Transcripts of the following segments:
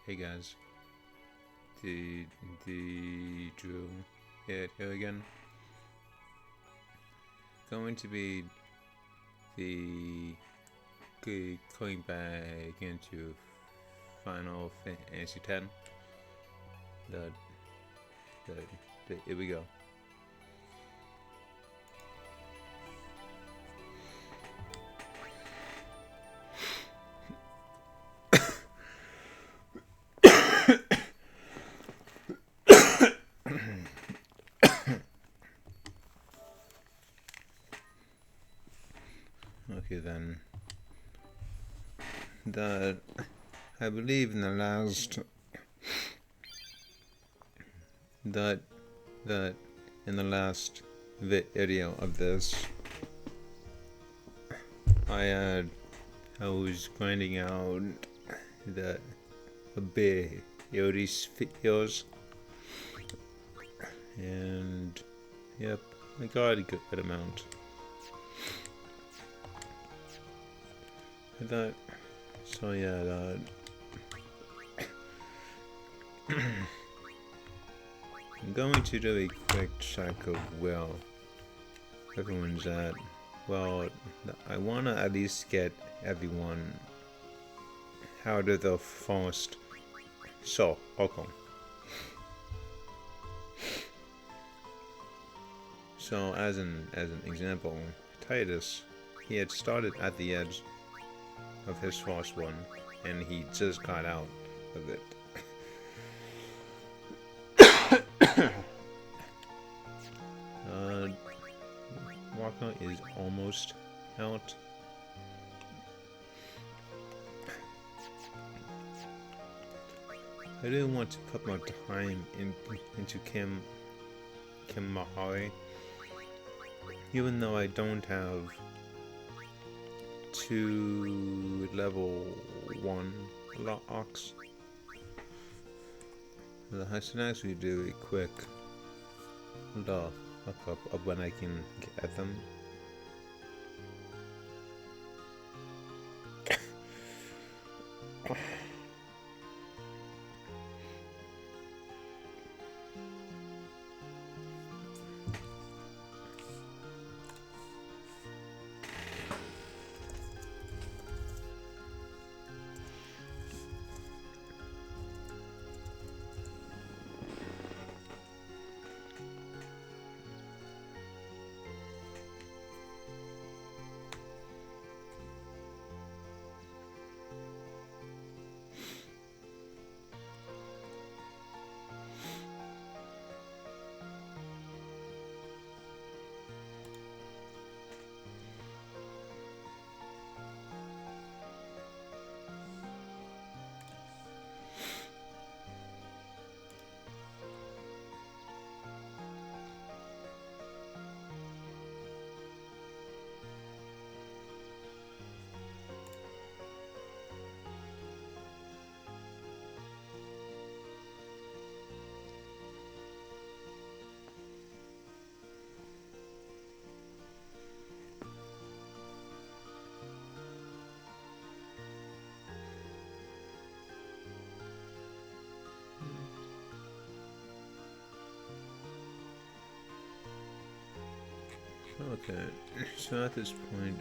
Hey guys, the Drew here again. Going to be the going back into Final Fantasy X. The, here we go. Okay then. I believe in the last video of this, I was grinding out the big Yodi's videos, and yep, I got a good amount. I thought, so yeah, I'm going to do a quick check of where everyone's at. Well, I want to at least get everyone out of the first. So, okay. So, as an example, Titus, he had started at the edge of his first one, and he just got out of it. Walker is almost out. I didn't want to put more time into Kim Mahari, even though I don't have 2 level 1 locks. I should actually do a quick look up of when I can get them. Okay, so at this point,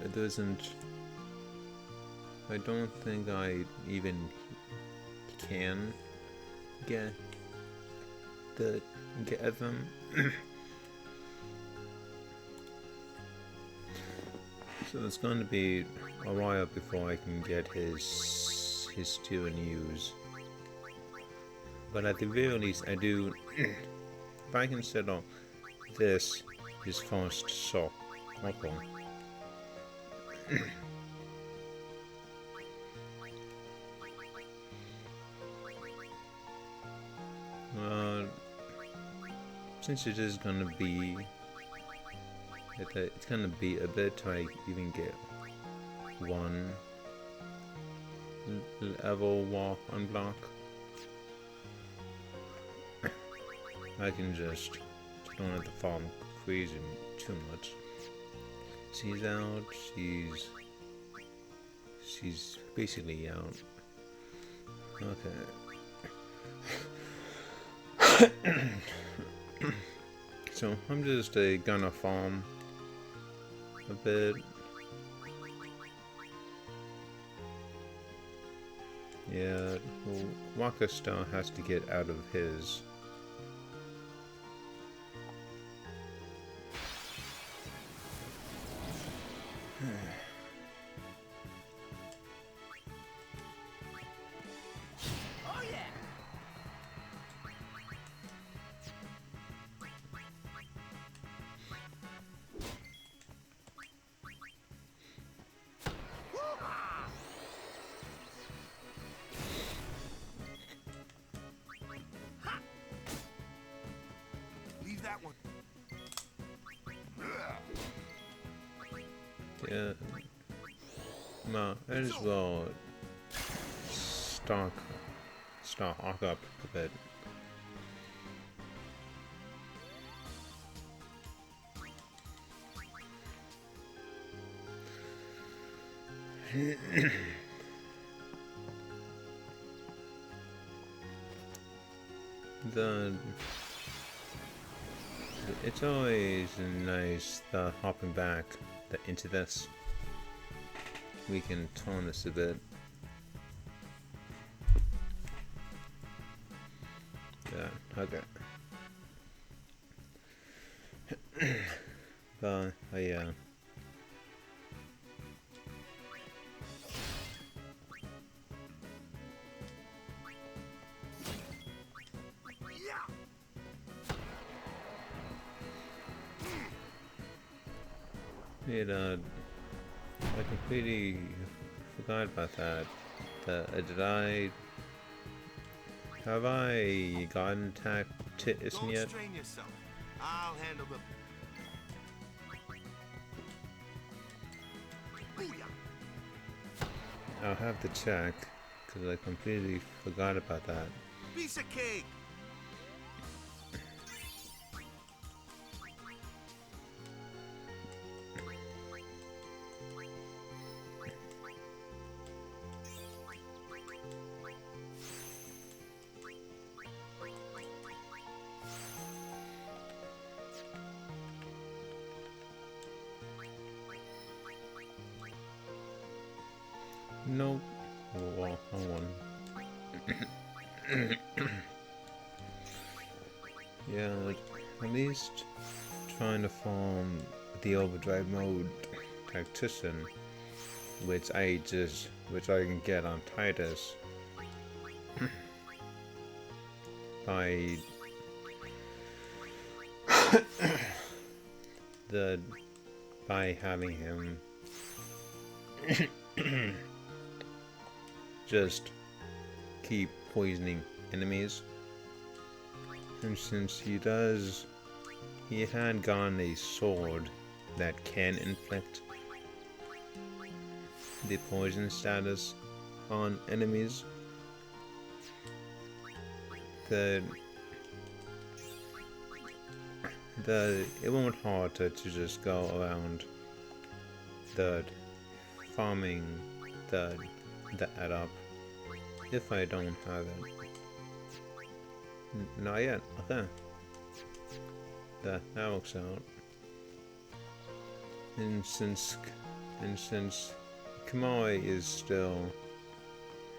I don't think I even can get them. So it's going to be a while before I can get his 2 news. But at the very least, I do. If I consider this his first shot, okay. Since it is gonna be, it's gonna be a bit to even get 1 level walk unblock. I can just don't have to farm crazy too much. She's out. She's basically out. Okay. So I'm just gonna farm a bit. Yeah, well, Waka Star has to get out of his. Oh yeah. Leave that one. Yeah, might as well stock up a bit. the it's always nice hopping back into this. We can tone this a bit. Yeah, okay. But yeah. It I completely forgot about that. Have I gotten tacticism Don't yet? strain yourself. I'll handle the. Booyah. I'll have to check because I completely forgot about that. Piece of cake. Nope. Well, hold on. Yeah, at least trying to farm the overdrive mode tactician, which I can get on Titus by by having him just keep poisoning enemies. And since he had gotten a sword that can inflict the poison status on enemies, it won't hard to just go around the farming the add up if I don't have it. Not yet. Okay. That works out. And since Kamui is still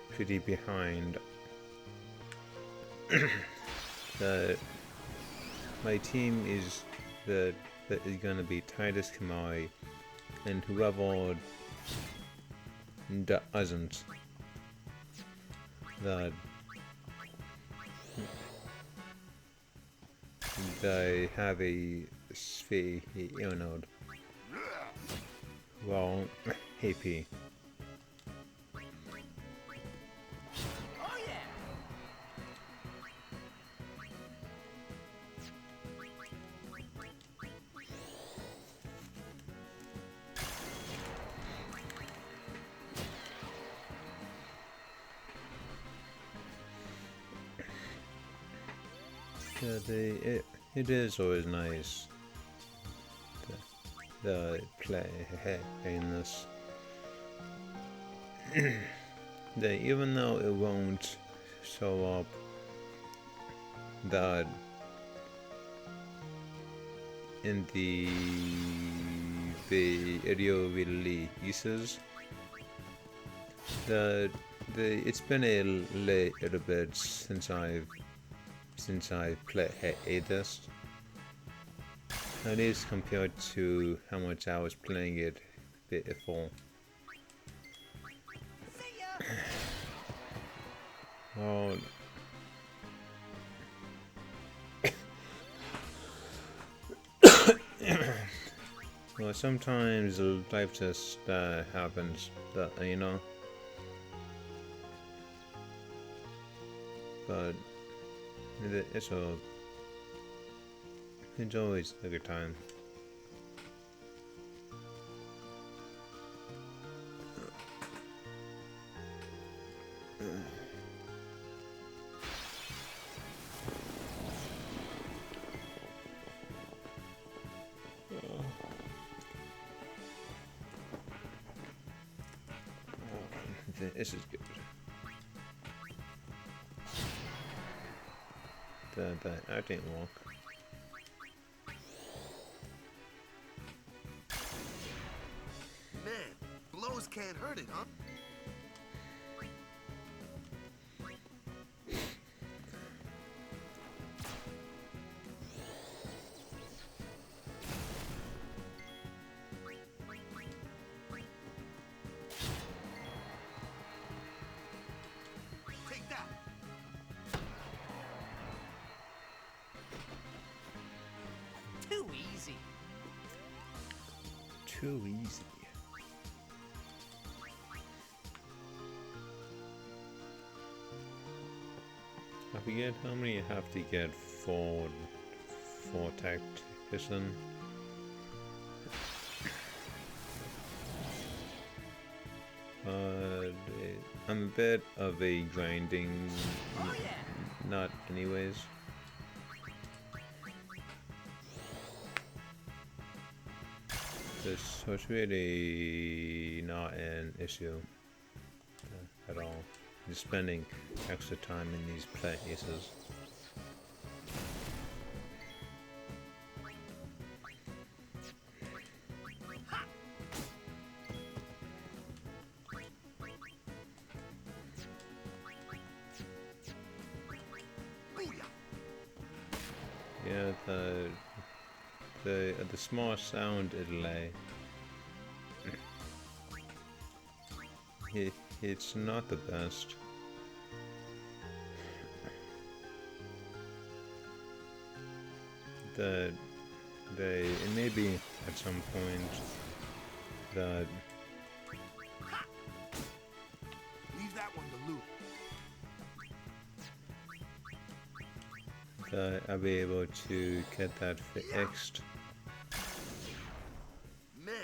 pretty behind, my team is gonna be Titus Kamui, and whoever doesn't, they have a sphere node. Well, AP. Oh yeah. It is always nice to play in this. Even though it won't show up that in the video releases it's been a little bit since I played this. At least compared to how much I was playing it before. Oh. Well, sometimes life just happens, that you know. But it's always a good time. This is good. That didn't work. Man, blows can't hurt it, huh? Take that. Too easy. Too easy. I forget how many you have to get for tactician. I'm a bit of a grinding nut anyways. So it's really not an issue at all. Just spending extra time in these places. Yeah, the small sound delay. It's not the best. It may be at some point that Leave that one to Luke. that I'll be able to get that fixed. Man,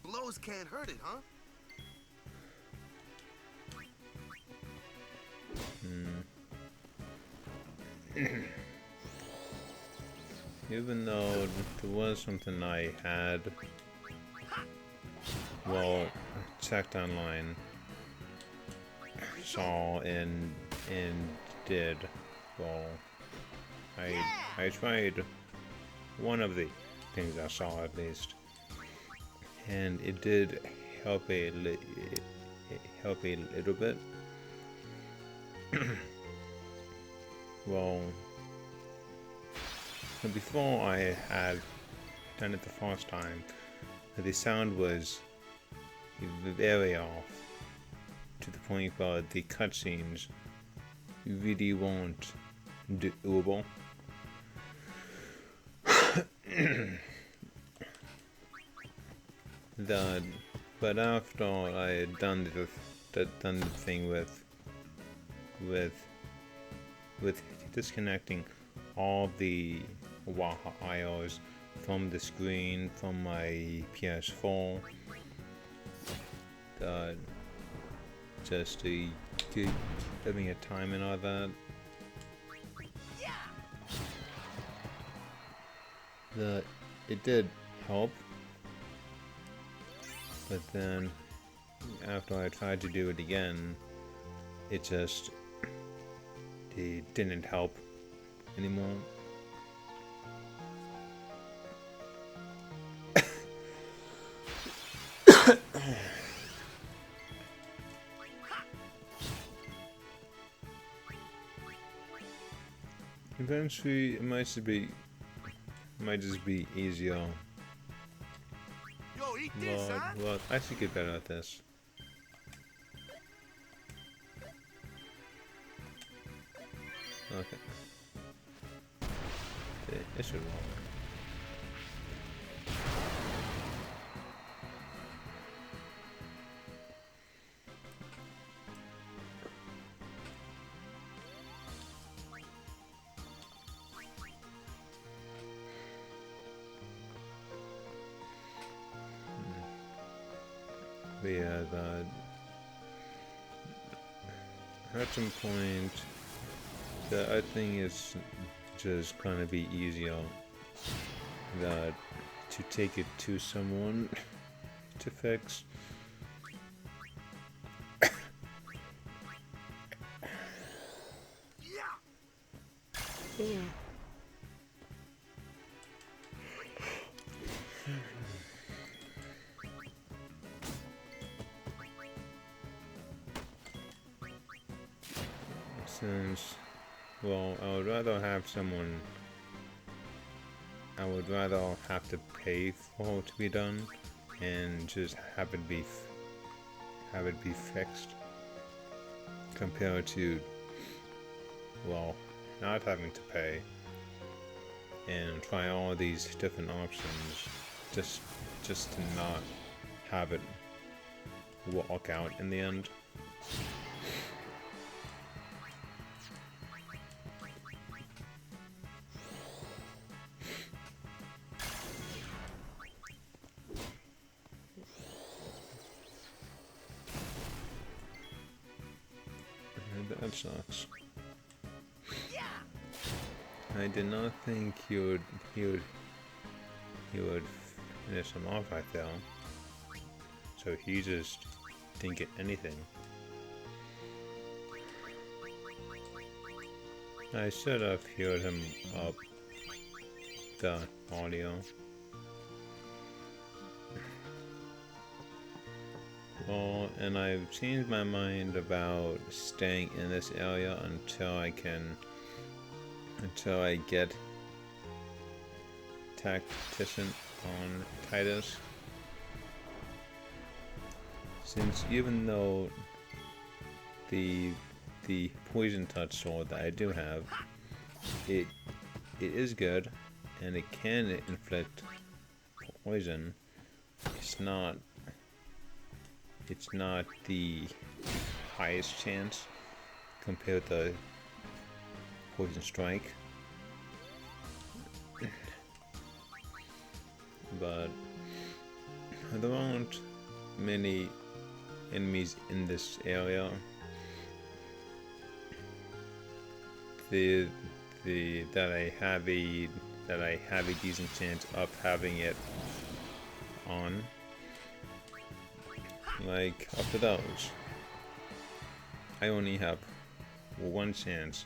blows can't hurt it, huh? Even though there was something I had, well, checked online, saw and did, well, I tried one of the things I saw at least, and it did help a little bit. Well, before I had done it the first time, the sound was very off, to the point where the cutscenes really weren't doable. But after I had done the thing with disconnecting all the wires from the screen from my PS4, just to giving a time and all that. It did help, but then after I tried to do it again, it just they didn't help anymore. Eventually, it might just be easier. Yo, eat this, huh? Well, I should get better at this. Okay. It should work. But yeah, at some point, I think it's just gonna be easier to take it to someone to fix. Since, well, I would rather have to pay for it to be done and just have it be fixed compared to, well, not having to pay and try all these different options just to not have it work out in the end. That sucks. I did not think he would finish him off right there. So he just didn't get anything. I should have heard him up the audio. Well, and I've changed my mind about staying in this area until I get Tactician on Titus. Since even though the poison touch sword that I do have, it is good and it can inflict poison, it's not the highest chance compared to Poison Strike. But there aren't many enemies in this area. That I have a decent chance of having it on. Like, after those, I only have one chance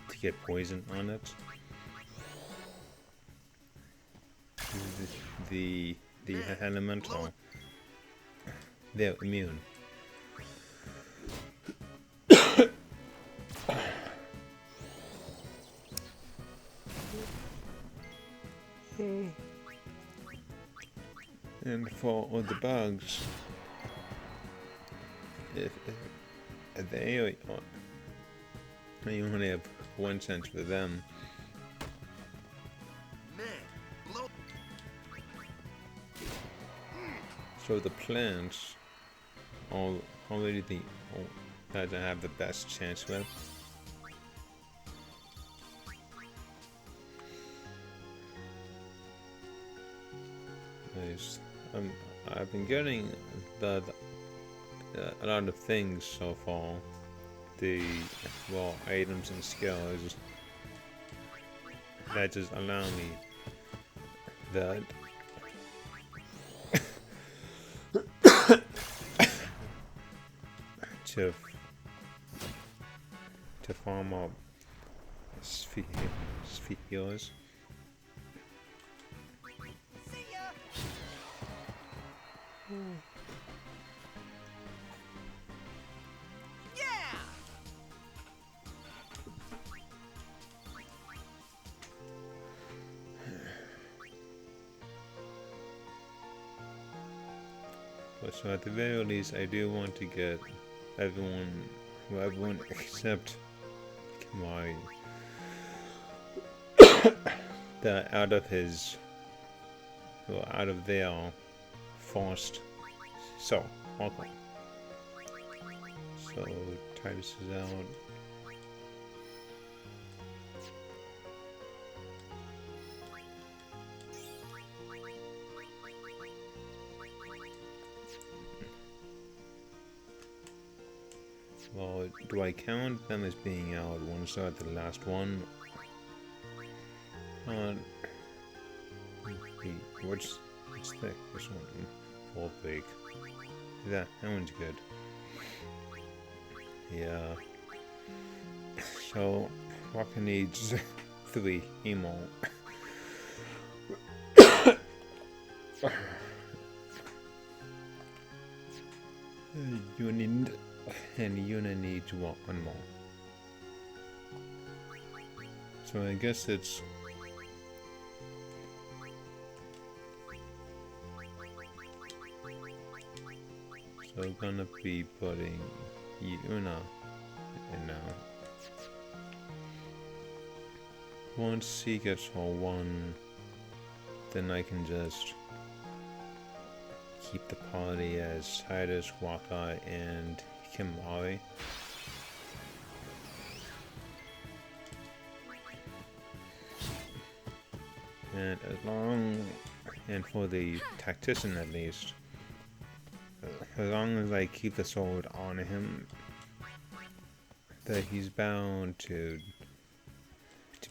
to get poison on it. The elemental, they're immune. And for all the bugs, if they only have one chance for them. So the plants are already that I have the best chance with. Nice. I've been getting a lot of things so far. Items and skills that just allow me that to farm up spheres. See ya. Yeah. But so at the very least, I do want to get everyone except Kamari, that out of his, well, out of their forced. So, welcome. So Titus is out. Well, do I count them as being out once they're at the last one? What's thick? This one, full big. That one's good. Yeah. So, Rocket needs 3 emo. Yuna needs 1 more. So I guess it's so I'm gonna be putting Yuna in now. Once he gets all 1, then I can just keep the party as Titus, Waka, and Kimari. And as long, and for the tactician at least, as long as I keep the sword on him, that he's bound to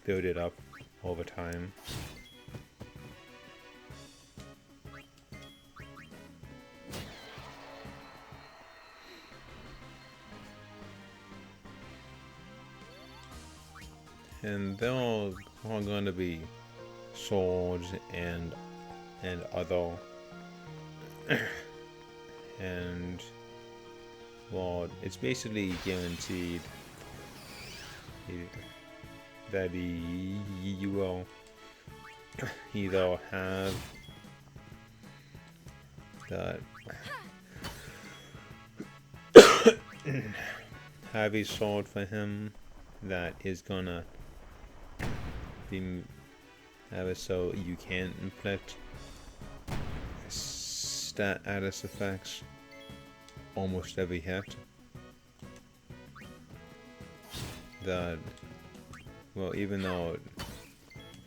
build it up over time. And they're all going to be swords and other and well, it's basically guaranteed that you will either have that have a sword for him that is gonna be have it so you can inflict status effects almost every hit. That, well, even though it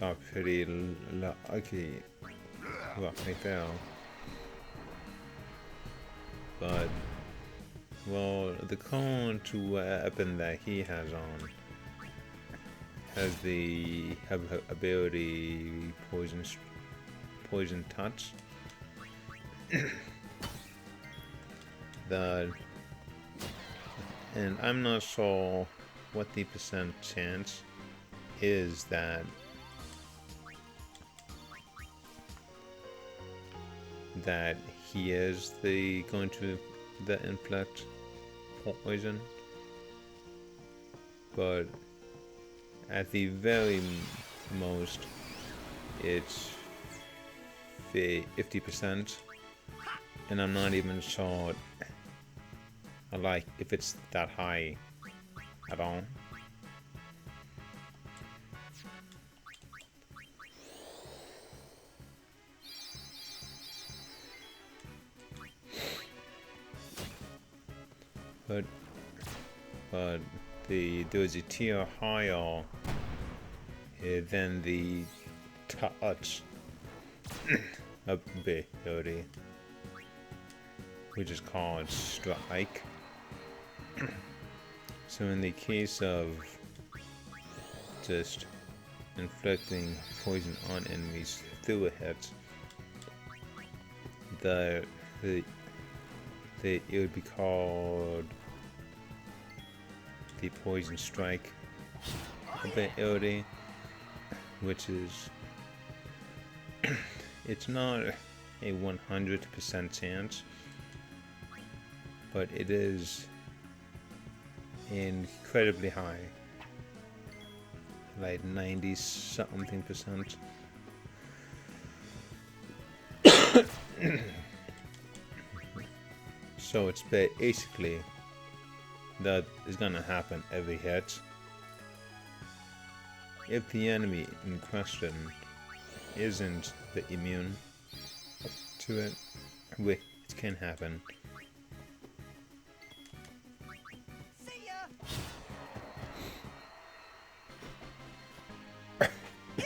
got pretty lucky right there, but well, the current weapon that he has on has the ability poison touch. That, and I'm not sure what the % chance is that he is going to inflict poison, but at the very most it's 50%, and I'm not even sure like if it's that high at all. But there's a tier higher than the touch ability, which is called strike. So in the case of just inflicting poison on enemies through a hit, it would be called the poison strike ability, which is it's not a 100% chance, but it is incredibly high, like 90 something percent. So it's basically that is gonna happen every hit. If the enemy in question isn't immune to it, which can happen. See ya. Yeah.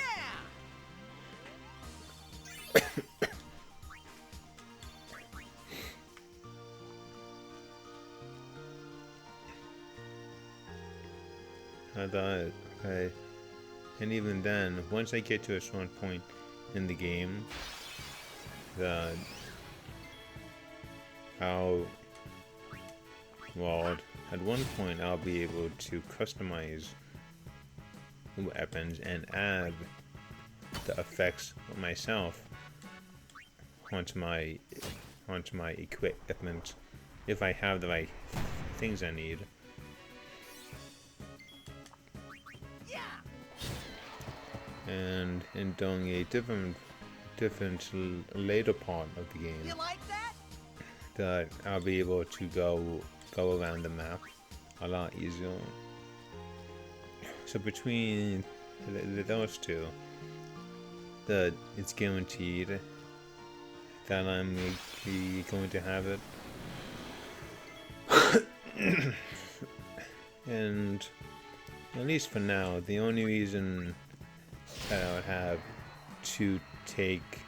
I thought, okay. And even then, once I get to a certain point in the game, that at one point I'll be able to customize weapons and add the effects myself onto my equipment if I have the right things I need. And in doing a different later part of the game, You like that? that I'll be able to go around the map a lot easier. So between those two, that it's guaranteed that I'm going to have it. And at least for now, the only reason that I would have to take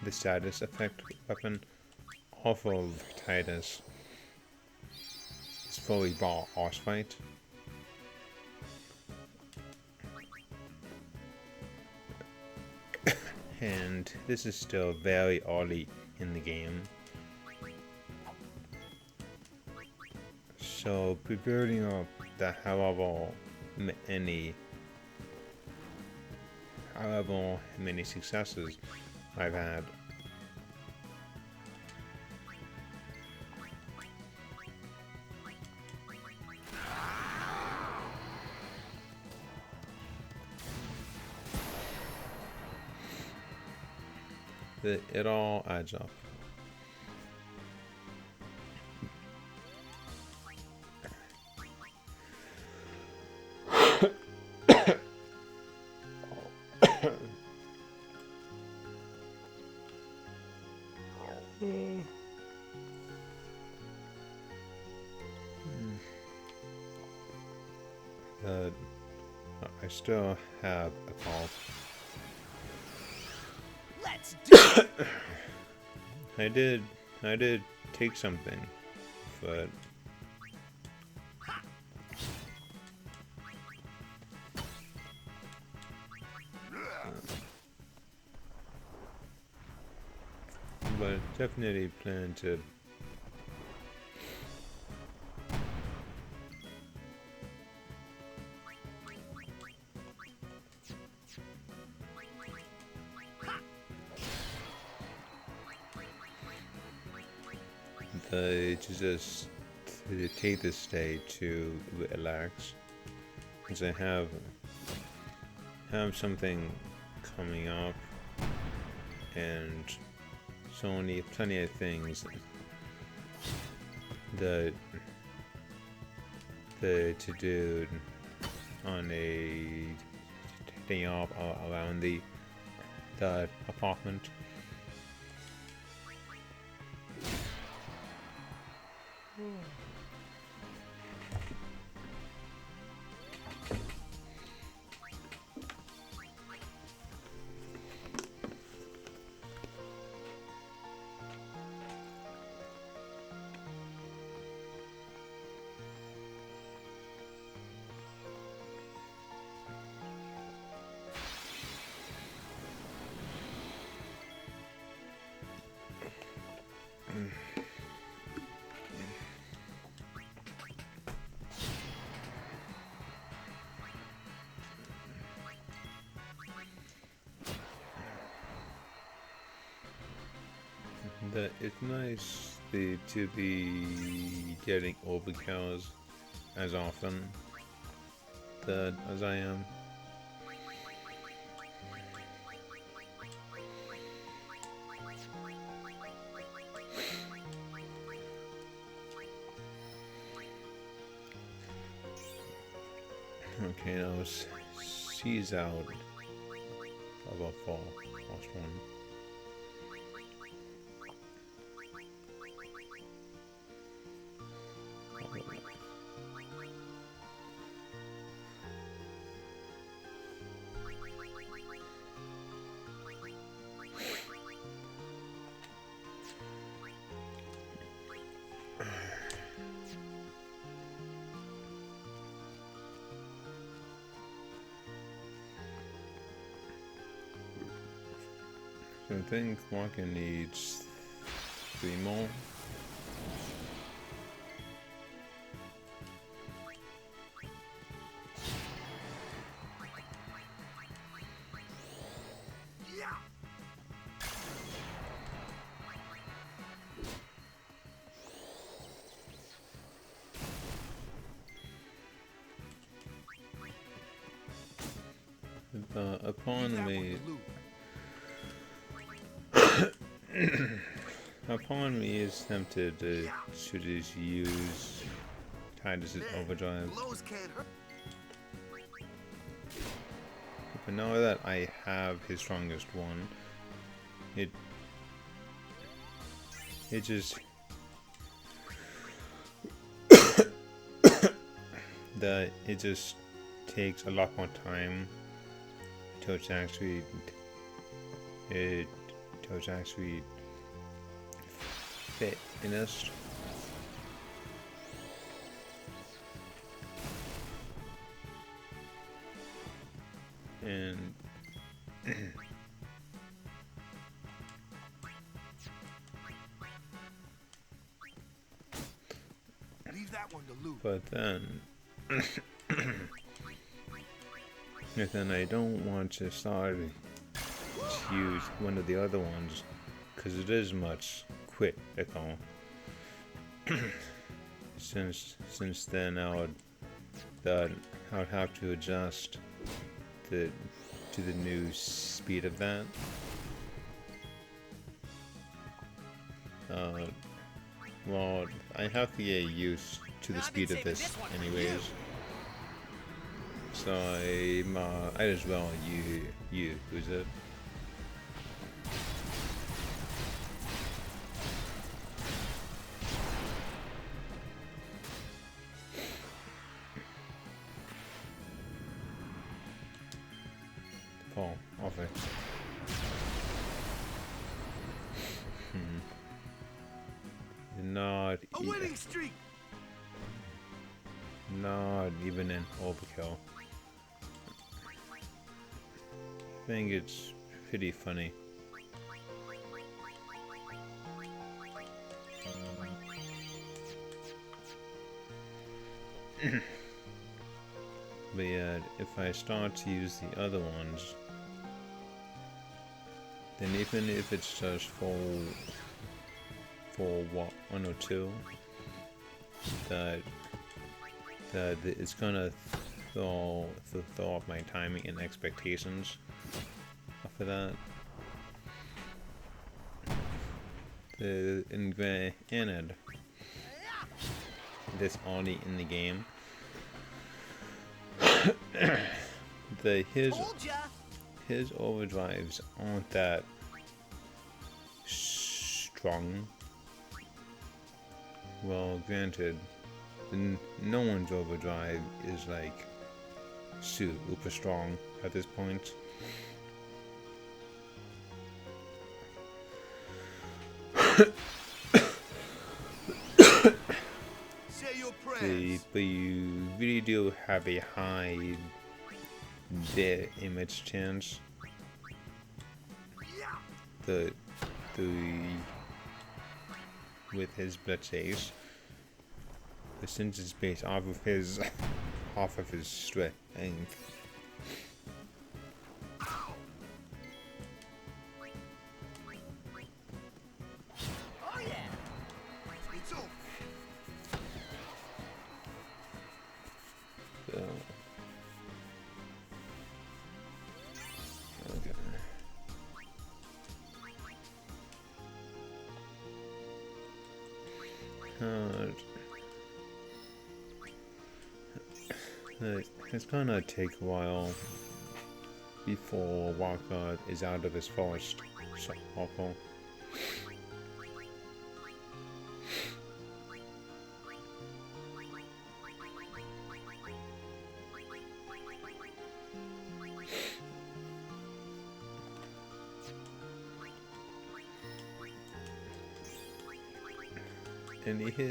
the status effect weapon off of Titus is for a boss fight. And this is still very early in the game. So building up the however many successes I've had, it all adds up. I still have a cough. Let's do it. I did take something, but definitely plan to just to take this day to relax, because I have something coming up, and so plenty of things that to do on a day off around the apartment. that it's nice to be getting overcills as often as I am. Okay, now she's out of a fall. Lost one. So I think Walker needs 3 more. Yeah. Upon Leave that me, one to Luke. upon me is tempted to just use Titus's overdrive. Blows can't hurt. But now that I have his strongest one, it just that it just takes a lot more time to actually fit in us. And Leave that one to Luke. but then I don't want to start to use one of the other ones because it is much critical. since then I would have to adjust to the new speed of that. Well, I have to get used to the speed of this anyways. So I as well use it. Paul, off it. Not A winning streak. Not even an overkill. I think it's pretty funny. But yeah, if I start to use the other ones, then even if it's just for what, 1 or 2, that it's gonna throw off my timing and expectations for that. Granted, this already in the game. His overdrives aren't that strong. Well, granted, no one's overdrive is like super strong at this point. Say your prayers. But you really do have a high dead image chance. Yeah. With his blood chase, since it's based off of his strength. It's gonna take a while before Walker is out of his first cycle. And he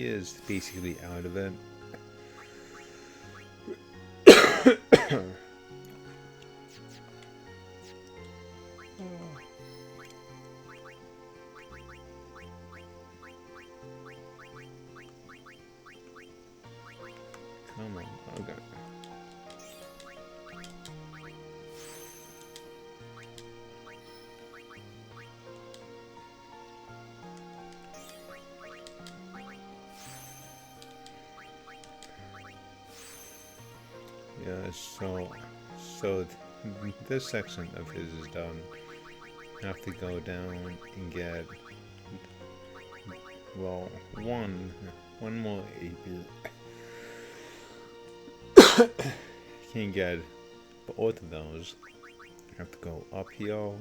is basically out of it. Come on, okay. Yeah, so this section of his is done. I have to go down and get, well, one more AP. Can't get both of those. I have to go up here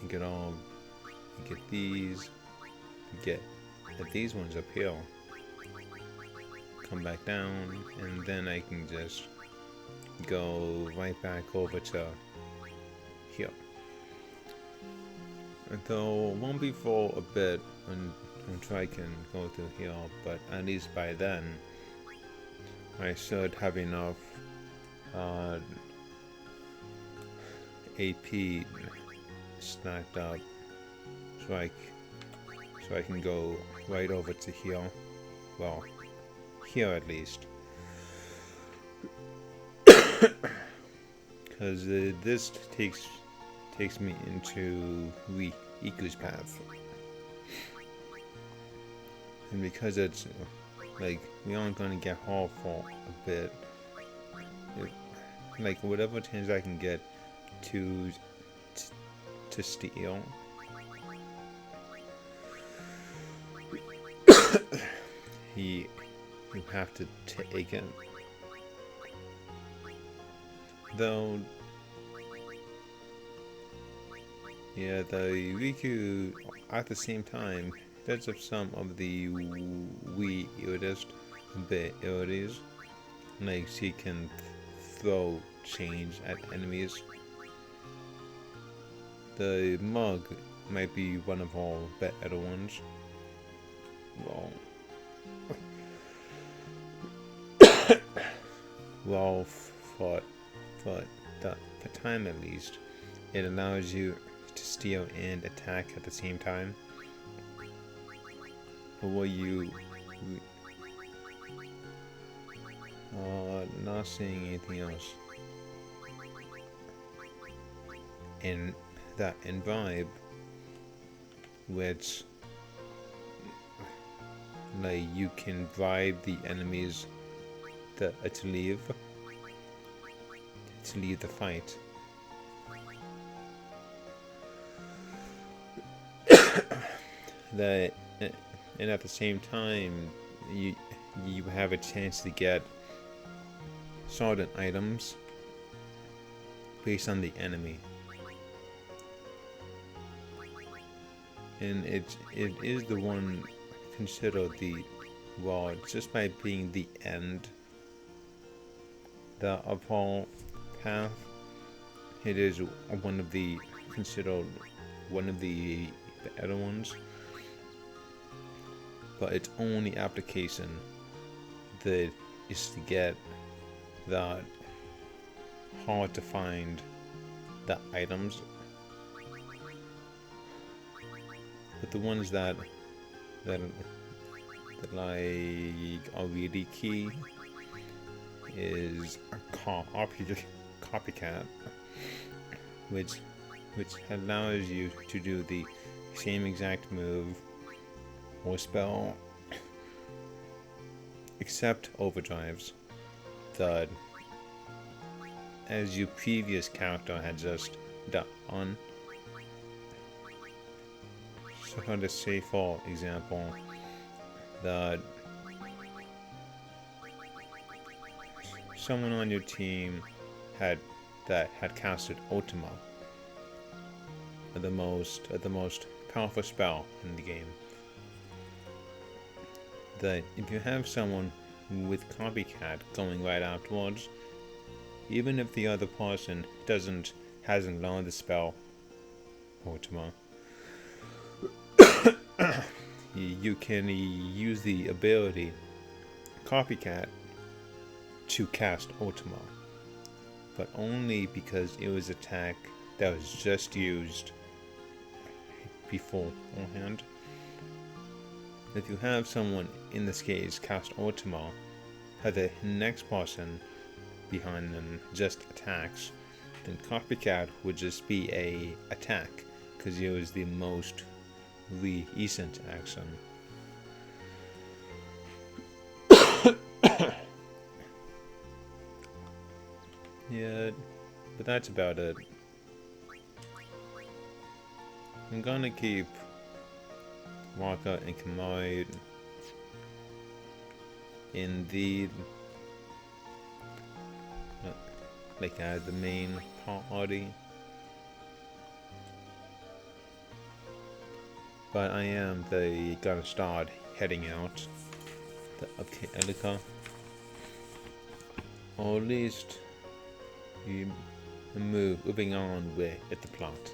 and get these, get these ones up here. Come back down, and then I can just go right back over to here. Though it won't be for a bit until I can go through here, but at least by then I should have enough AP stacked up so I can go right over to here. Well, here at least, because this takes me into Riku's path, and because it's like we aren't gonna get her for a bit, like whatever chance I can get to steal. You have to take it. Though, yeah, the Riku at the same time does have some of the weirdest abilities. Like she can throw change at enemies. The mug might be one of our better ones. Well, for the time at least, it allows you to steal and attack at the same time. But what you not seeing anything else in that vibe, which like you can bribe the enemies to leave the fight. And at the same time, you have a chance to get certain items based on the enemy, and it is the one considered the, well, just by being the end of our path, it is one of the considered one of the better ones, but its only application that is to get that hard to find the items, but the ones that like are really key is a copycat, which allows you to do the same exact move or spell, except overdrives, that as your previous character had just done. So to say, for example, that someone on your team had casted Ultima, the most powerful spell in the game. That if you have someone with copycat going right afterwards, even if the other person hasn't learned the spell Ultima, you can use the ability copycat to cast Ultima, but only because it was attack that was just used beforehand. If you have someone in this case cast Ultima, have the next person behind them just attacks, then copycat would just be a attack because it was the most recent action. Yeah, but that's about it. I'm gonna keep Waka and Kamai in the like as the main party, but I am gonna start heading out up to Elika, or at least moving on with the plot.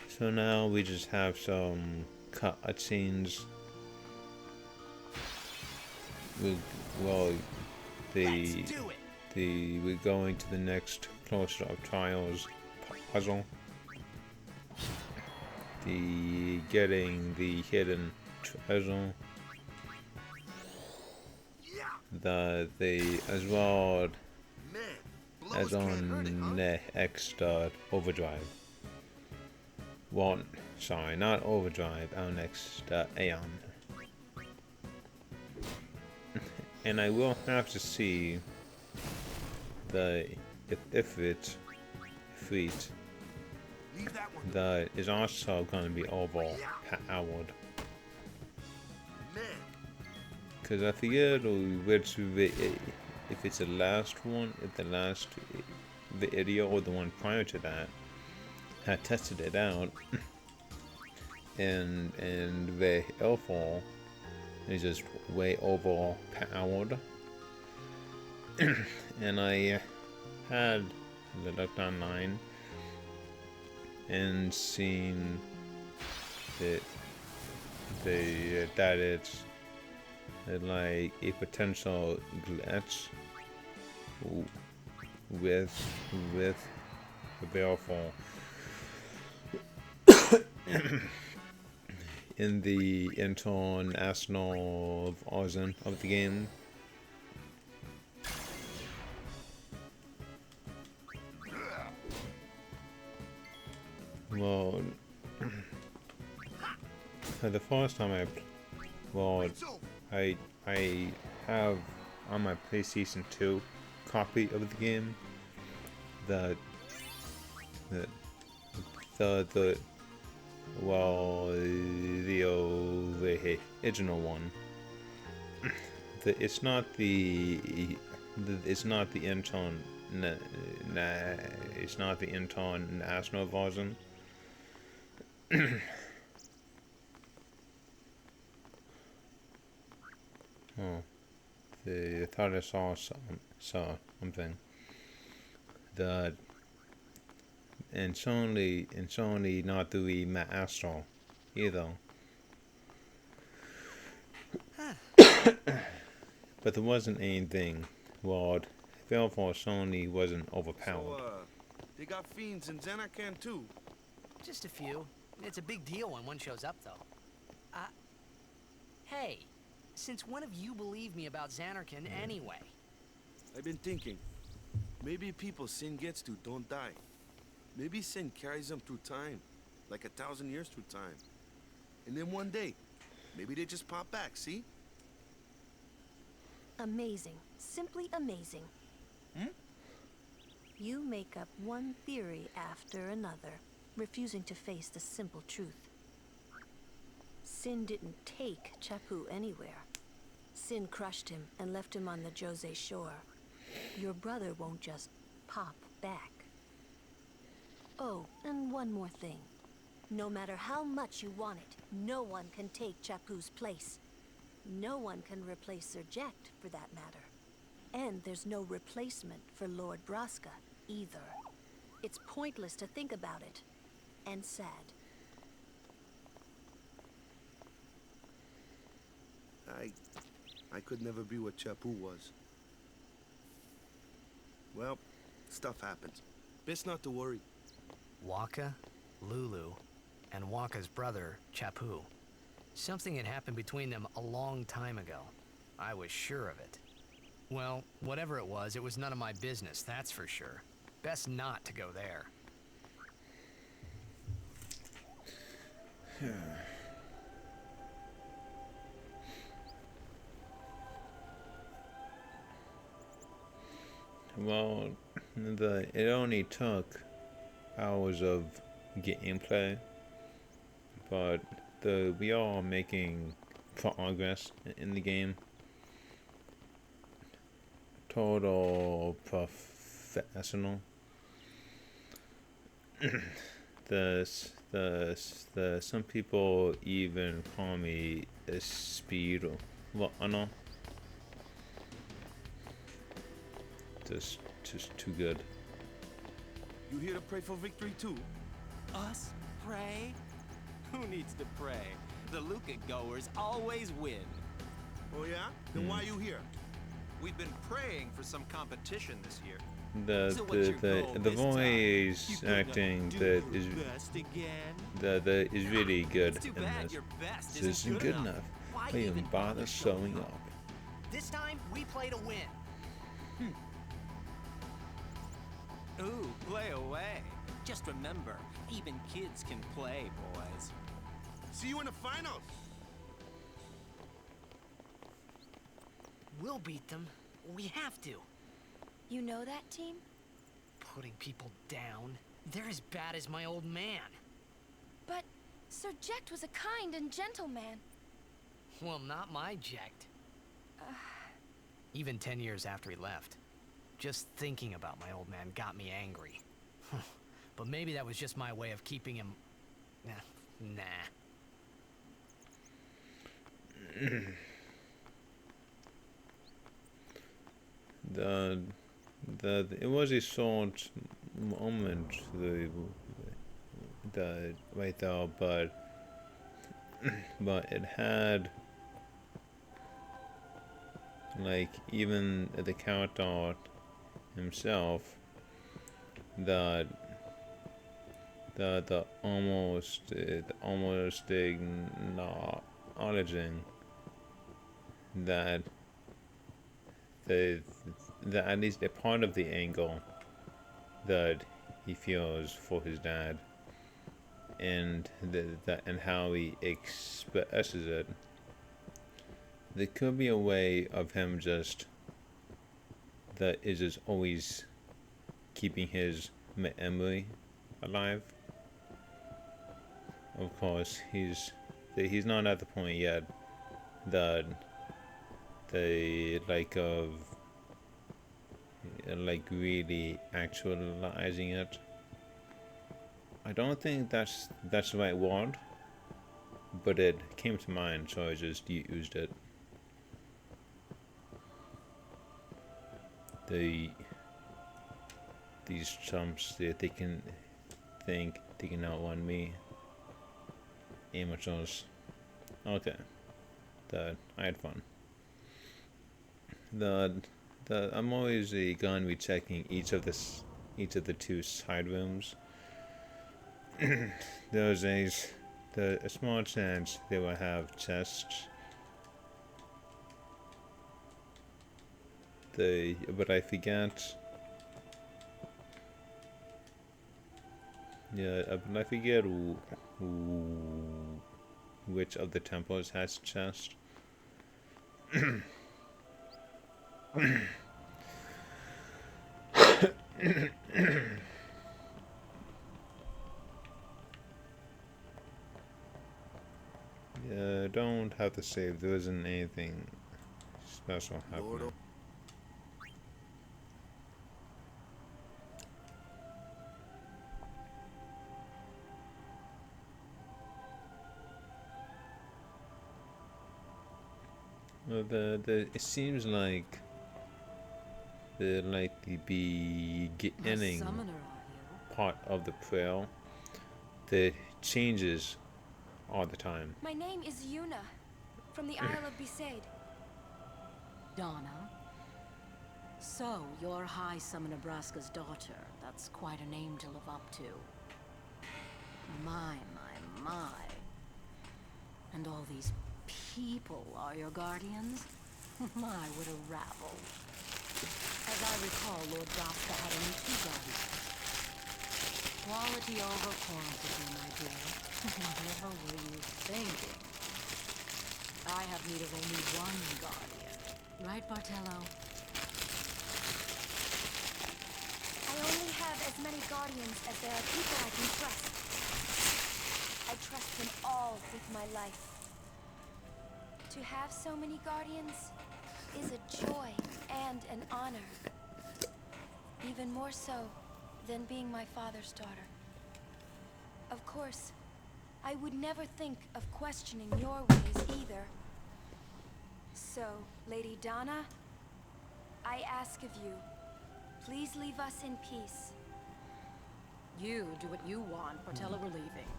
So now we just have some cutscenes. We're going to the next Cloister of Trials puzzle. Getting the hidden treasure. As well as on next Overdrive. Well, sorry, not Overdrive, our next Aeon. And I will have to see if it that is also going to be overpowered. Because I forget which if it's the last one, if the last video or the one prior to that had tested it out, and the L4 is just way overpowered. And I had looked online and seen that it's like a potential glitch with the Baleful in the internal version of the game. Well, the first time I have on my PlayStation 2 copy of the game the original one. It's not the international version. Oh, I thought I saw something. And it's only not the master either. But there wasn't anything. Well, Baleful Sony wasn't overpowered. So, they got fiends in Xanarkand too. Just a few. It's a big deal when one shows up, though. Hey, since when have you believed me about Xanarkand anyway? I've been thinking. Maybe people sin gets to don't die. Maybe sin carries them through time, like 1,000 years through time. And then one day, maybe they just pop back, see? Amazing. Simply amazing. You make up one theory after another, refusing to face the simple truth. Sin didn't take Chapu anywhere. Sin crushed him and left him on the Jose shore. Your brother won't just pop back. Oh, and one more thing. No matter how much you want it, no one can take Chapu's place. No one can replace Sir Jecht, for that matter. And there's no replacement for Lord Braska, either. It's pointless to think about it. And sad. I could never be what Chapu was. Well, stuff happens. Best not to worry. Waka, Lulu, and Waka's brother, Chapu. Something had happened between them a long time ago. I was sure of it. Well, whatever it was none of my business, that's for sure. Best not to go there. Well, it only took hours of gameplay, but we are making progress in the game. Total professional. Some people even call me a speed runner. Just too good. You here to pray for victory too? Us? Pray? Who needs to pray? The Luca goers always win. Oh yeah? Then why are you here? We've been praying for some competition this year. So what's your goal The this time? voice You gonna acting do that your is best again? that is really good It's too in bad this. your best This isn't good enough. Why Why even bother showing up? This time, we play to win. Ooh, play away. Just remember, even kids can play, boys. See you in the finals. We'll beat them. We have to. You know that team? Putting people down. They're as bad as my old man. But Sir Jecht was a kind and gentle man. Well, not my jecht. Even 10 years after he left. Just thinking about my old man got me angry. But maybe that was just my way of keeping him... Nah. It was a short moment, right there, but it had, like, even the character himself, the almost acknowledging that the at least a part of the angle that he feels for his dad, and and how he expresses it. There could be a way of him just always keeping his memory alive. Of course, he's not at the point yet that they really actualizing it. I don't think that's the right word, but it came to mind, so I just used it. These chumps, they can think they can outrun me. Amateurs. Okay. I had fun. I'm always going to be checking each of the two side rooms. There's a small chance they will have chests. But I forget. Yeah, but I forget which of the temples has chest. Yeah, don't have to save. There isn't anything special Lord, happening. Well, it seems like the A beginning summoner, are part of the trail that changes all the time. My name is Yuna, from the Isle of Besaid. you? Donna? So, you're High Summoner Braska's daughter. That's quite a name to live up to. My. And all these people are your guardians? My, what a rabble. As I recall, Lord Braska had only 2 guardians. Quality over quantity, my dear. Whatever were you thinking? I have need of only 1 guardian. Right, Bartello? I only have as many guardians as there are people I can trust. I trust them all with my life. To have so many guardians is a joy and an honor. Even more so than being my father's daughter. Of course, I would never think of questioning your ways either. So, Lady Donna, I ask of you, please leave us in peace. You do what you want. Bartello, we're leaving.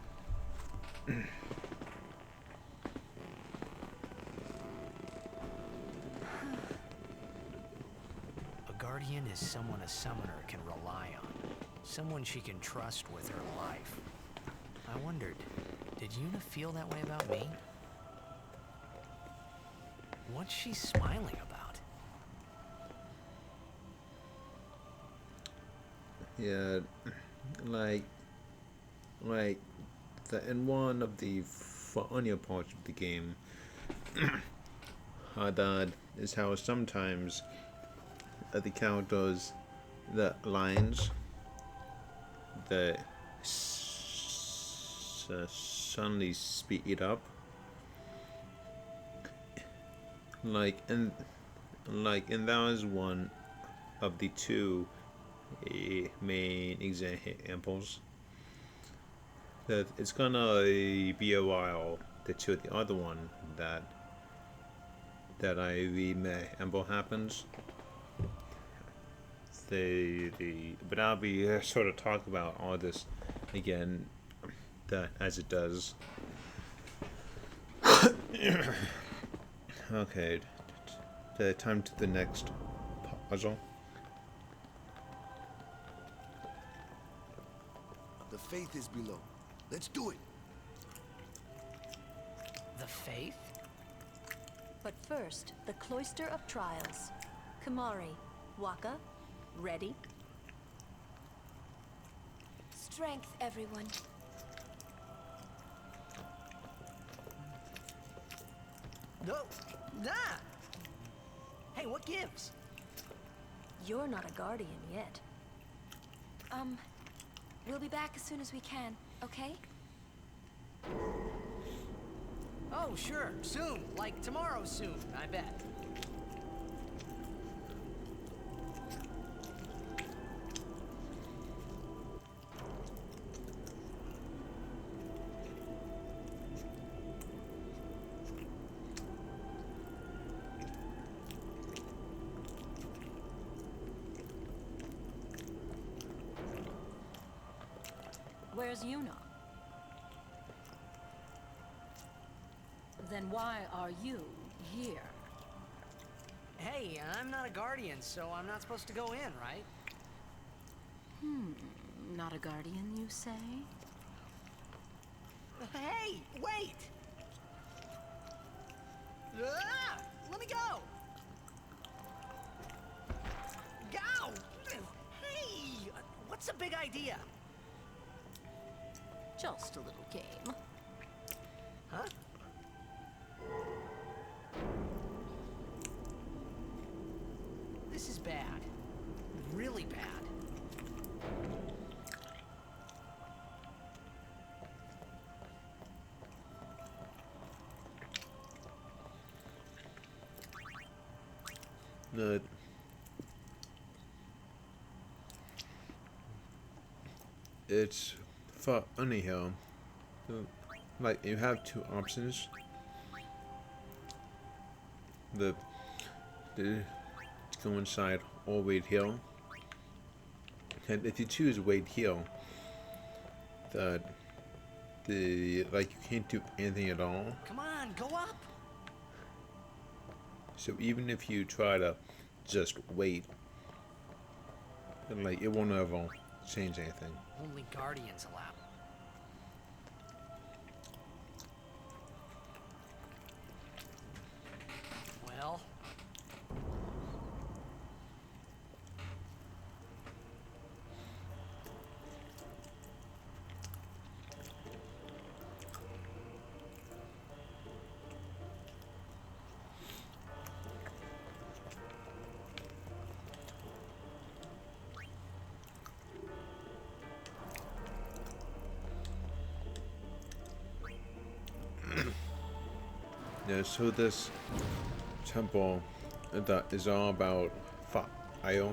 A guardian is someone a summoner can rely on. Someone she can trust with her life. I wondered, did Yuna feel that way about me? What's she smiling about? Yeah, like in one of the funnier parts of the game, that is how sometimes the characters, the lines that suddenly speed up, and that was one of the 2 main examples. That it's gonna be a while to the other one that I remember happens. But I'll be sort of talk about all this again that as it does. Okay, the time to the next puzzle. the faith is below. Let's do it. The faith? But first, the Cloister of Trials. Kamari, Waka, ready? Strength, everyone. No. Nah. Hey, what gives? You're not a guardian yet. We'll be back as soon as we can, okay? Oh, sure. Soon. Like tomorrow soon, I bet. Where's Yuna? Then why are you here? Hey, I'm not a guardian, so I'm not supposed to go in, right? Not a guardian, you say? Hey, wait! Ah! Let me go! Go! Hey! What's the big idea? Just a little game. Huh? This is bad. Really bad. the it's for anyhow. Like you have two options. The go inside or wait here. And if you choose wait here, the like you can't do anything at all. Come on, go up! So even if you try to just wait, then like it won't ever change anything. Only guardians allowed. Well, Yeah, so this temple that is all about fire.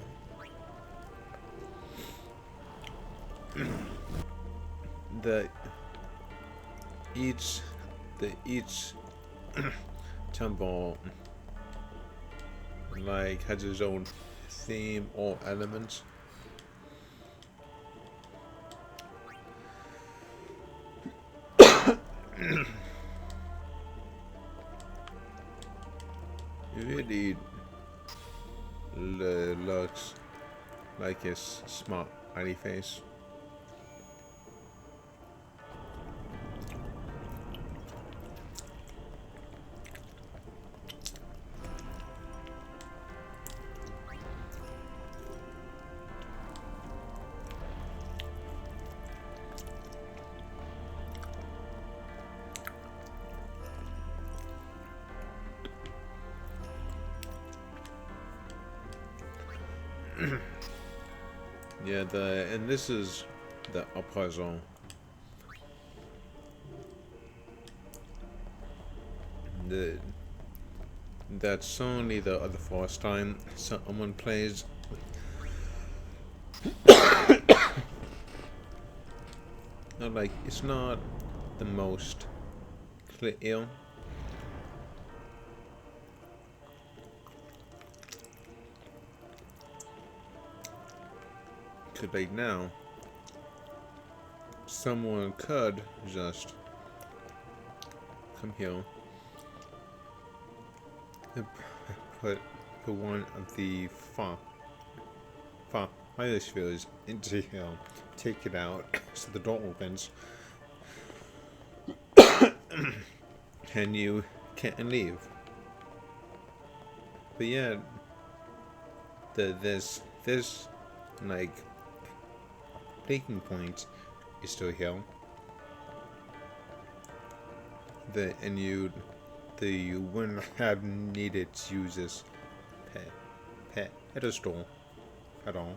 the each temple like has its own theme or elements. It really looks like his smiley face. Yeah, and this is the puzzle. That's only the first time someone plays. Not like it's not the most clear. Could like now, someone could just come here and put one of the fire spheres into here, take it out so the door opens, and you can't leave. But yeah, this like breaking point is still here. You wouldn't have needed to use this pedestal at all.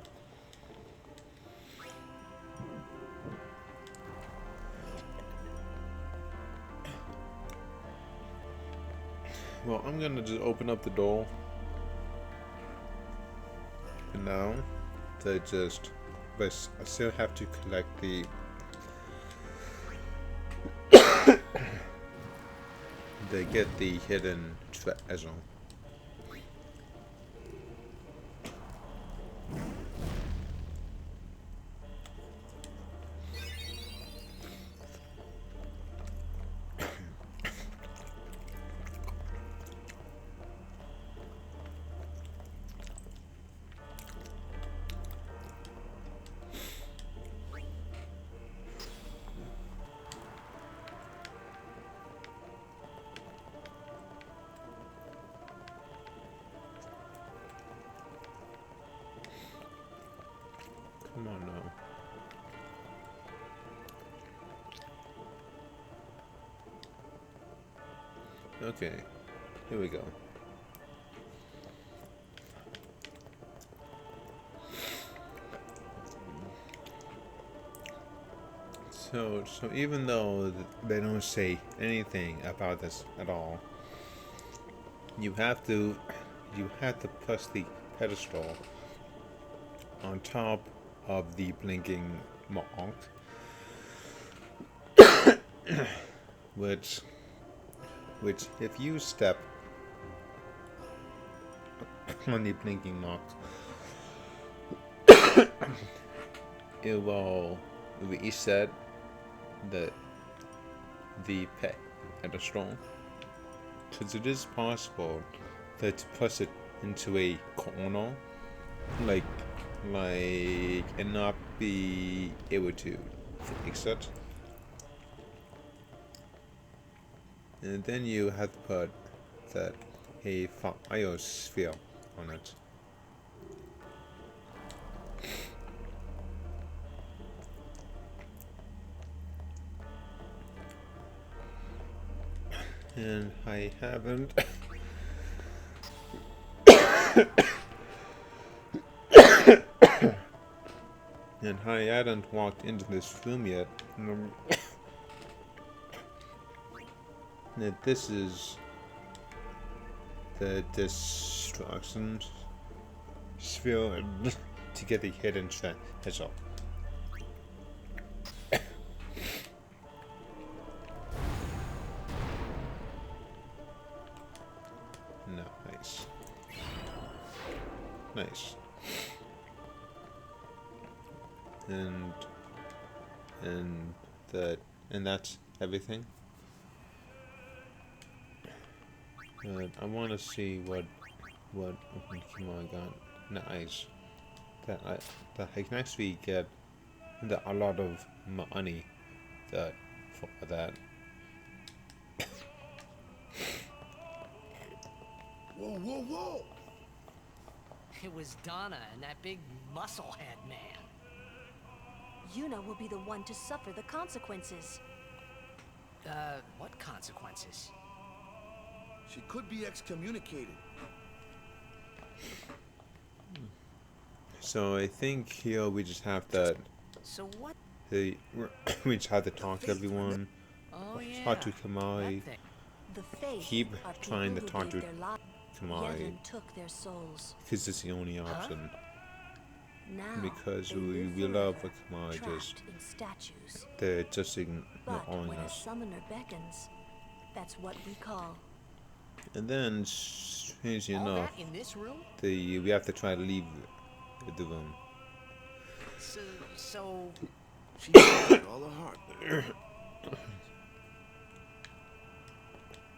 Well, I'm gonna just open up the door. And now, but I still have to collect the they get the hidden treasure. Come on now. Okay, here we go. So even though they don't say anything about this at all, you have to you have to press the pedestal on top of the blinking mark, which if you step on the blinking mark, it will reset the pedestal, because it is possible that to press it into a corner, like and not be able to fix it. And then you have to put that a fire sphere on it. And I haven't and I hadn't walked into this room yet. That this is the destruction sphere to get the hidden treasure. Nice. Nice. And that's everything. I want to see what Pokemon got. Nice. That I can actually get a lot of money for that. Whoa, whoa, whoa! It was Donna and that big musclehead man. Yuna will be the one to suffer the consequences. What consequences? She could be excommunicated. So I think here we just have that. So what? We just have to talk to everyone. Oh yeah. Talk to Kamai. The faith Keep are trying to people who talk gave to their lives, Kamai, yet took their souls. because it's the only option. Now Because they we live love forever, Kamai, trapped just in statues. they're just But ignoring when a us. summoner beckons, that's what we call. And then, strangely All enough, that in this room? we have to try to leave the room. So She knows with all her heart.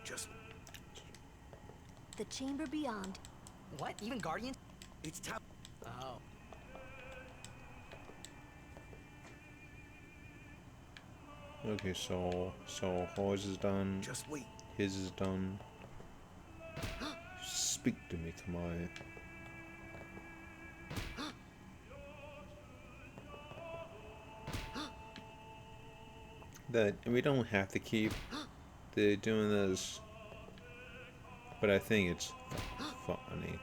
Just, The chamber beyond. what? Even Guardian? it's time. Oh. Okay, so hers is done. Just wait. His is done. Speak to me, Kamai. That we don't have to keep doing this, but I think it's funny.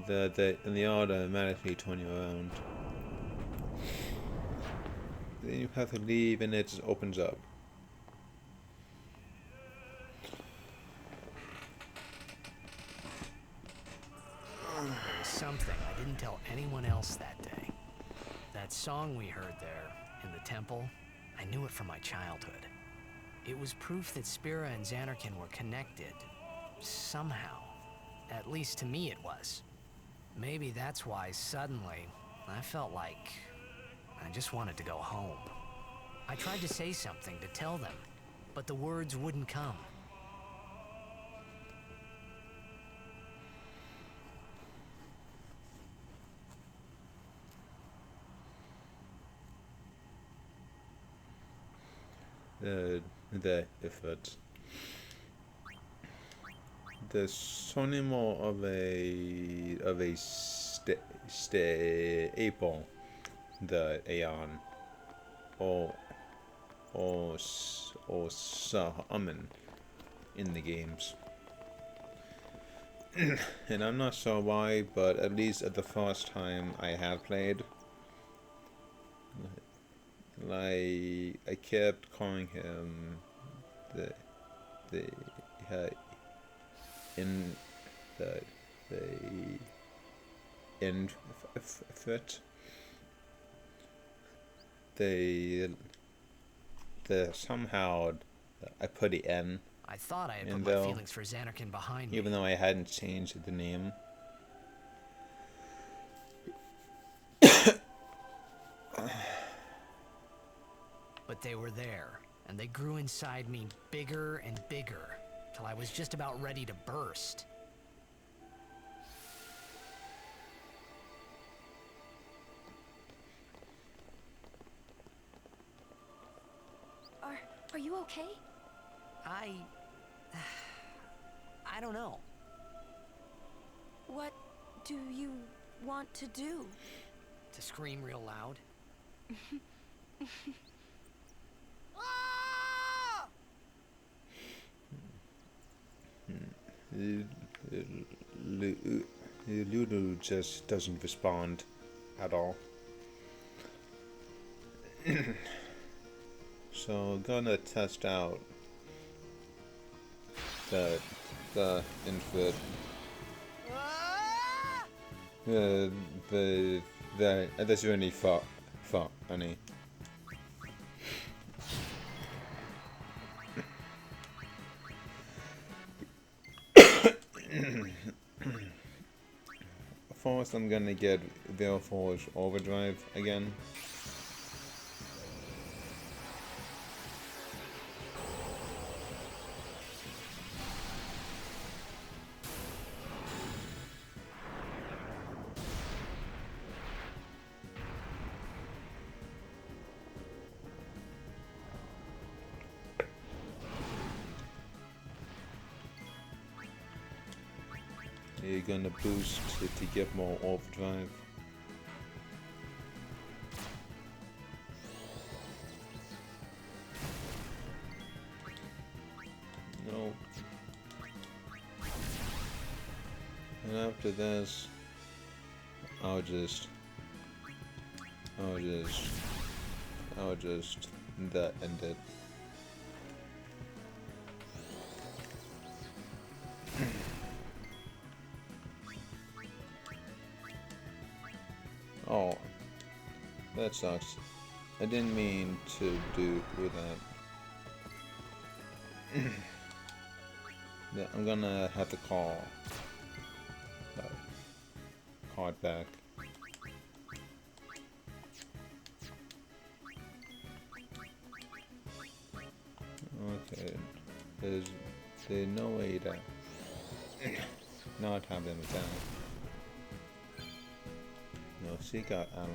And they automatically turn you around. Then you have to leave, and it just opens up. There was something I didn't tell anyone else that day. That song we heard there, in the temple, I knew it from my childhood. It was proof that Spira and Xanarkin were connected. Somehow. At least to me it was. Maybe that's why, suddenly, I felt like I just wanted to go home. I tried to say something to tell them, but the words wouldn't come. The effort. There's only more of a staple the Aeon or summon in the games. And I'm not sure why, but at least at the first time I had played, like I kept calling him the in the input, the somehow I put the N, I thought I had put and my though, feelings for Xanarkin behind me. even though I hadn't changed the name. But they were there, and they grew inside me bigger and bigger, till I was just about ready to burst. Are you okay? I don't know. What do you want to do? To scream real loud. Lulu just doesn't respond at all. So gonna test out the input. That's really fun, honey. First, I'm gonna get Veilforge Overdrive again. You're gonna boost to get more overdrive. No. And after this, I'll just end it. Oh, that sucks. I didn't mean to do that. Yeah, I'm gonna have to call it back. Okay, there's no way to not have them attack. No, seek out ally.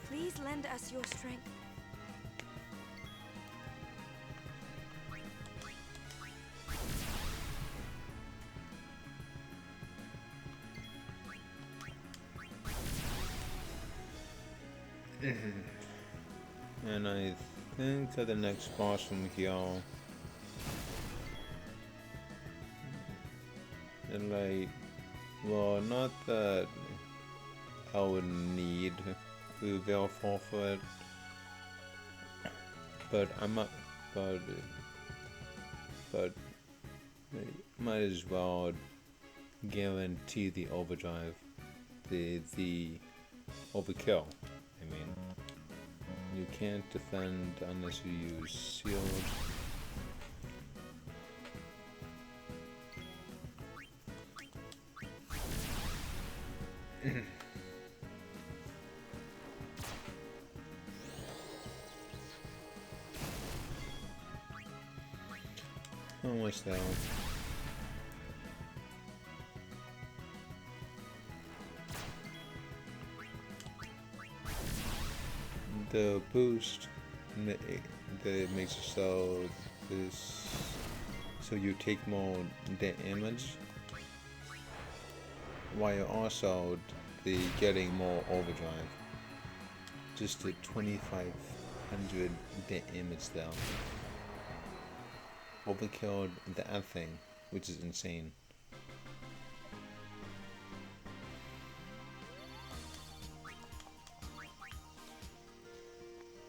Please lend us your strength. And I think that the next boss from here, and like, well, not that I would need to Veil for it, but I might, but might as well guarantee the overdrive, the overkill. I mean, you can't defend unless you use sealed. Almost there. The boost that makes it so you take more damage, while also basically getting more overdrive. Just at 2500 damage there. Overkilled that thing, which is insane.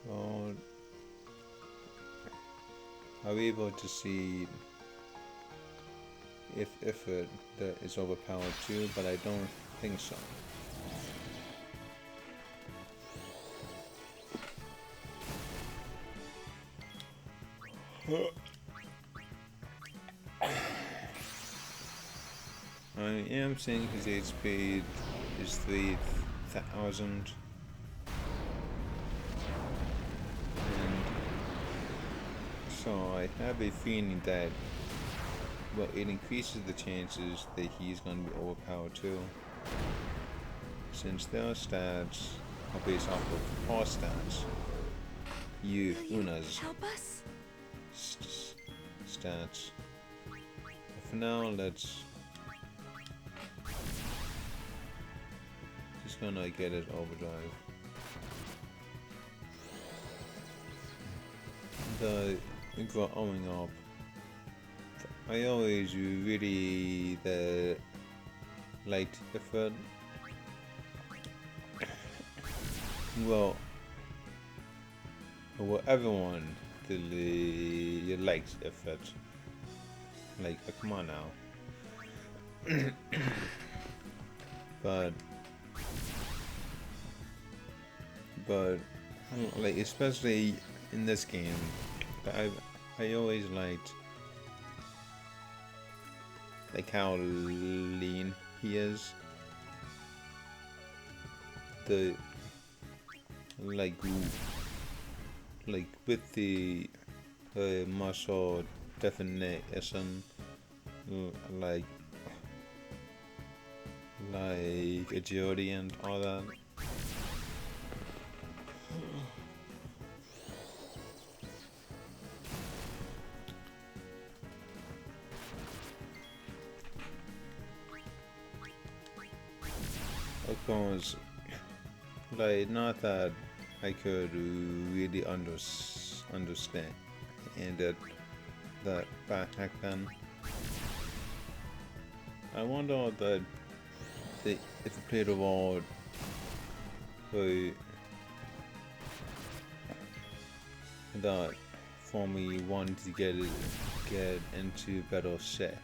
Oh, are we able to see if it that is overpowered too? But I don't think so. I am seeing his HP is 3000. And so I have a feeling that, well, it increases the chances that he's going to be overpowered too. Since their stats are based off of our stats. Una's Help us? stats. But for now, let's just gonna get it overdrive. The growing up, I always really liked effort. Well, everyone really likes effort. Like, come on now. but like, especially in this game, I always liked like how lean he is. The like with the muscle definition, like agility and all that. Of course, like, not that I could really understand it that back then. I wonder that if it played a role that for me wanted to get into better shape.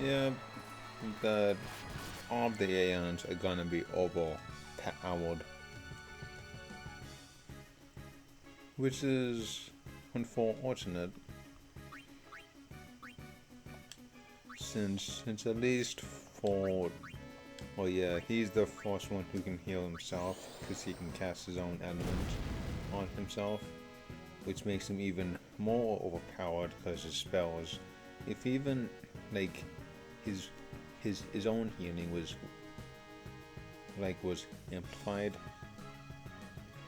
Yeah, that all of the aliens are gonna be overpowered, which is unfortunate, since at least for, well, yeah, he's the first one who can heal himself because he can cast his own element on himself, which makes him even more overpowered because his spells, if even like his own healing was amplified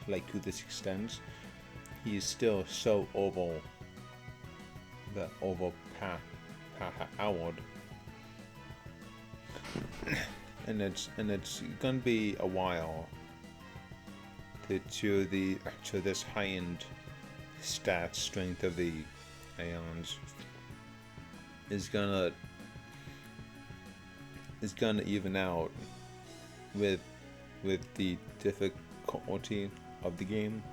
like to this extent, he is still so overpowered, and it's gonna be a while to this high-end stat strength of the ions is gonna even out with the difficulty of the game.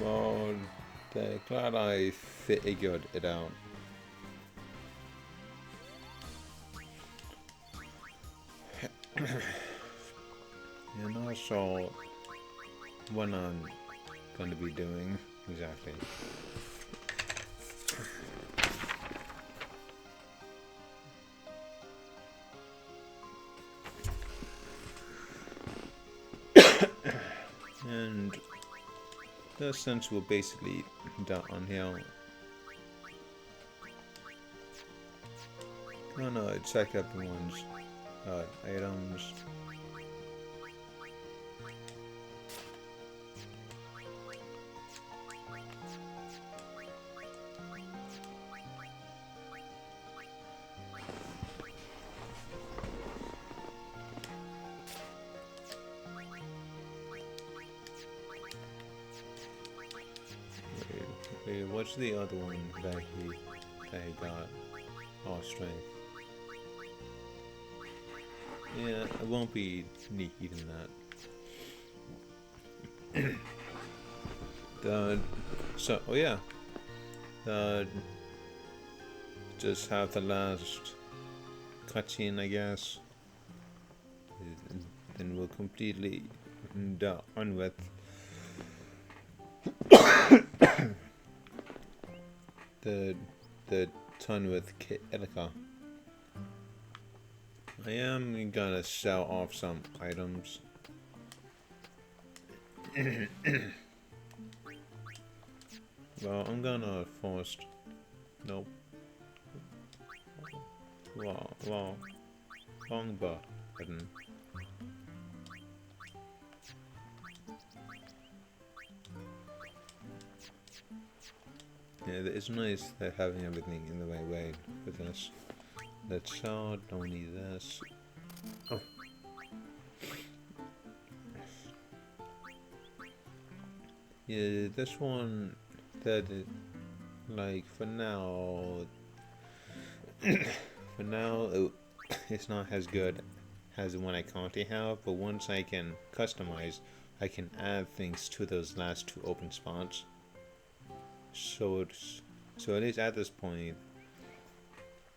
Well, glad I figured it out. And also what I'm going to be doing exactly. And since we're basically down here, No, check everyone's items. Wait, what's the other one that he got? Oh, strength. Yeah, I won't be eating that. Oh yeah. Just have the last cutscene, I guess. Then we're completely done with the ton with Elika. I am gonna sell off some items. Well, I'm gonna first. Nope. Wrong button. Yeah, it's nice that having everything in the right way for this. Let's don't need this. Oh. Yeah, this one, like, for now, it's not as good as the one I currently have, but once I can customize, I can add things to those last two open spots. So at least at this point,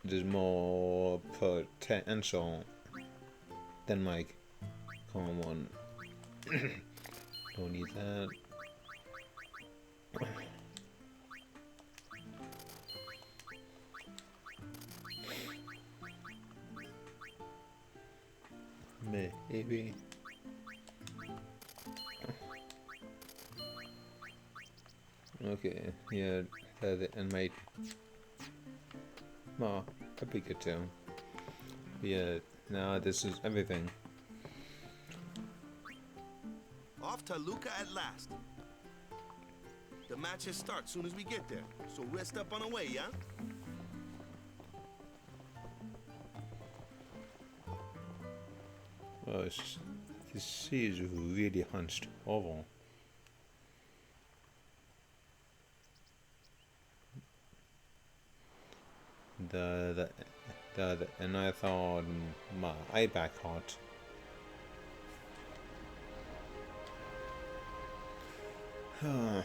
there's more potential than my current one. Don't need that. Maybe. Okay, yeah, and my that'd be good too. But yeah, now this is everything. Off to Luca at last. The matches start soon as we get there, so rest up on the way, yeah? Well, this sea is really hunched over. And I thought my eye back hot. We're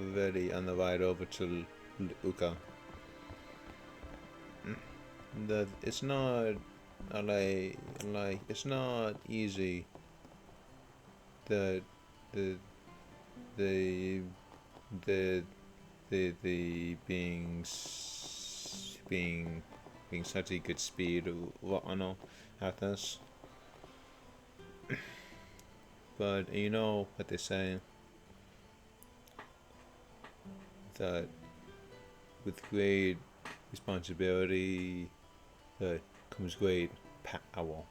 already on the ride over to Luca. That it's not like it's not easy. The being such a good speed runner at this. But you know what they say, that with great responsibility comes great power.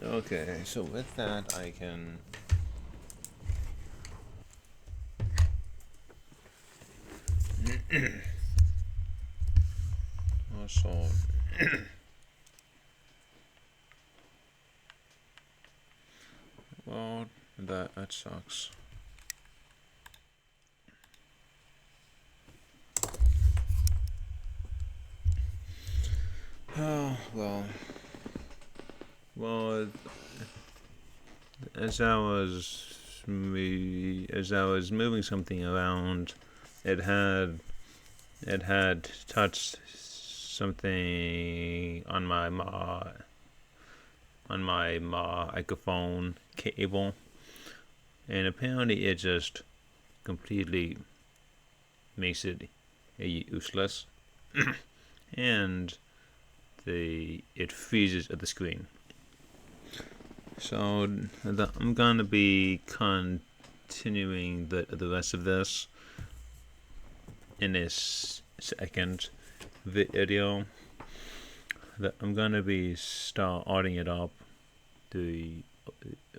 Okay, so with that I can also well, that sucks. Oh well, as I was moving something around, it had touched something on my microphone cable, and apparently it just completely makes it useless. And it freezes at the screen. So I'm gonna be continuing the rest of this in this second video. That I'm gonna be starting it up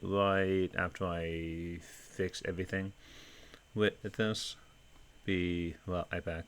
right after I fix everything with this. Be right back.